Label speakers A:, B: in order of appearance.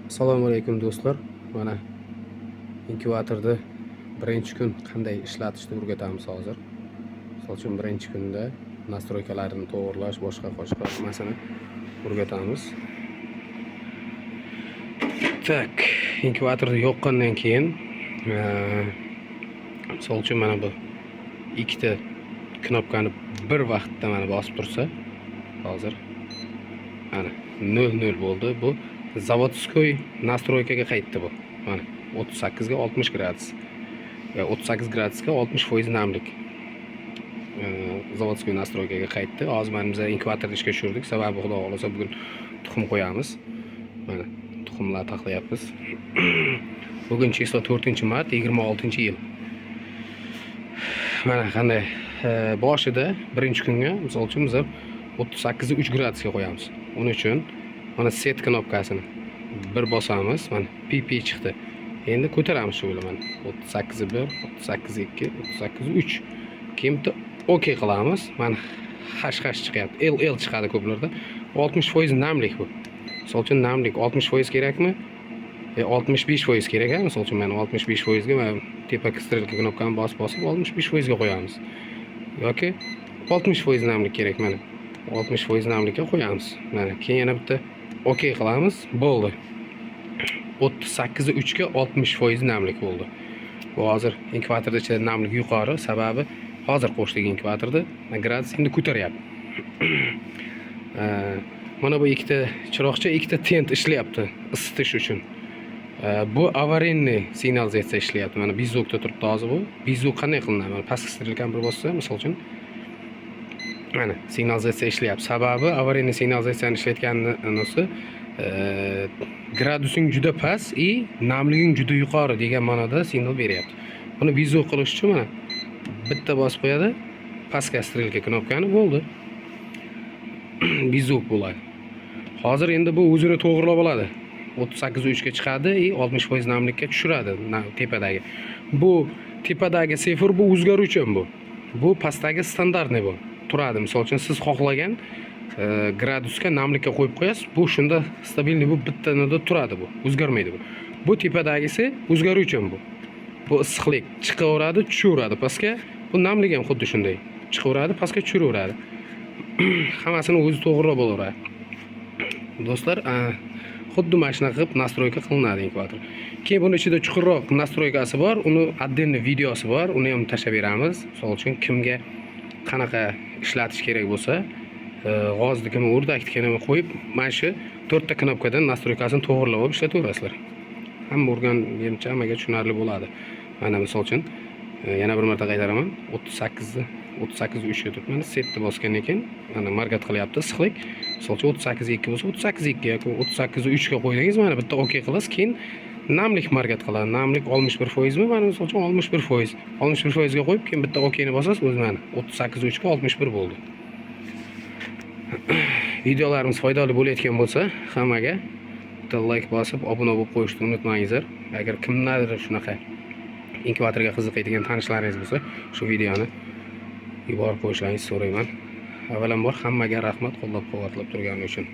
A: Assalomu alaykum do'stlar. Mana inkubatorda birinchi kun qanday ishlatishni o'rgatamiz hozir. Misol uchun birinchi kunda nastroykalarini to'g'irlash, boshqa hammasini o'rgatamiz. Tak, inkubatorni yoqqandan keyin misol uchun mana bu ikkita knopkani bir vaqtda mana bosib tursa, hozir mana 00 bo'ldi. Bu zavodskoy nastroykaga qaytdi bu. Mana 38 ga 60 gradus. 38 gradusga 60% namlik. Zavodskoy nastroykaga qaytdi. Hozir mana biz inkubatorda ishga tushirdik. Sababi xudo xolasa bugun tuxum qo'yamiz. Mana tuxumlar taxlayapmiz. Bugun chislo 4-mart 26-yil. Mana qanday boshida birinchi kunga misol uchun biz 38 ga 3 gradusga qo'yamiz. Uning uchun mana set knopkasini bir bosamiz. Mana PP chiqdi. Endi ko'taramiz shu bilan mana 38 1, 38 2, 38 3. Keyin bitta OK qilamiz. Mana hash chiqyapti. LL chiqadi ko'plarda. 60% namlik bu. Misol uchun namlik 60% kerakmi? 65% kerak ha. Misol uchun mana 65% ga mana tepa strelka knopkani bosib 65% ga qo'yamiz. Yoki 60% namlik kerak mana. 60% namlikka qo'yamiz. Mana keyin yana bitta OK qilamiz. Bo'ldi. 38 ga 3 ga 60% namlik bo'ldi. Bu hozir inkubatorda ichida namlik yuqori, sababi hozir qo'shdik inkubatorda gradus endi ko'taryapti. Mana bu ikkita chiroqcha, ikkita tent ishlayapti isitish uchun. Bu avarinniy signalizatsiya ishlayapti. Mana bizokda turibdi hozir bu. Bizok qanday qilinadi? Mana pastki strelkani bir bossa, misol uchun mana signalizatsiya ishlayapti. Sababi avarinniy signalizatsiyani ishlatganisi gradusing juda past namliging juda yuqori degan ma'noda signal beryapti. Buni bizok qilish uchun mana bitta bosib qo'yadi, pastga strelka knopkani bo'ldi. Bizok bo'ladi. Hozir endi bu o'zini to'g'rilab oladi. 38 ga 3 ga chiqadi, 60% namlikka tushiradi tepadagi. Bu tepadagi sifir bu o'zgaruvchan bu. Bu pastdagi standartni bu. Turadi. Misol uchun siz xohlagan gradusga namlikka qo'yib qo'yasiz. Bu shunda stabilniy bu bittanida turadi bu. O'zgarmaydi bu. Bu tepadagisi o'zgaruvchan bu. Bu issiqlik chiqaveradi, tushaveradi pastga. Bu namlik ham xuddi shunday. Chiqaveradi, pastga tushaveradi. Hammasini o'zi to'g'rilab olaveradi. Do'stlar, xuddi mana shunaqa qilib nastroyka qilinadi inkubator. Keyin buni ichida chuqurroq nastroykasi bor, uni отдельный videosi bor, uni ham tashlab beramiz. Misol uchun kimga qanaqa ishlatish kerak bo'lsa, g'oznikini, o'rdaknikini qo'yib, mana shu 4 ta knopkadan nastroykasini to'g'rilab olib ishlataverasizlar. Hamma o'rgangancha hammaga tushunarli bo'ladi. Mana misol uchun yana bir marta qaytaraman. 38 ga 3 ga turibman. Setni bosgandan keyin mana markat qilyapti issiqlik. Misol uchun 38 2 bo'lsa 38 2 yoki 38 ga 3 ga qo'ydingiz, mana bitta OK qilasiz, keyin namlik markat qiladi. Namlik 61% mi? Mana misol uchun 61%. 61% ga qo'yib, keyin bitta OK ni bosasiz, o'zi mana 38 ga 3 ga 61 bo'ldi. Videolarimiz foydali bo'layotgan bo'lsa, hammaga bitta like bosib, obuna bo'lib qo'yishni unutmangizlar. Agar kimlardir shunaqa inkubatorga qiziqadigan tanishlaringiz bo'lsa, shu videoni yuborib qo'yishlaringizni so'rayman. Avvalambor hammaga rahmat qo'llab-quvvatlab turgani uchun.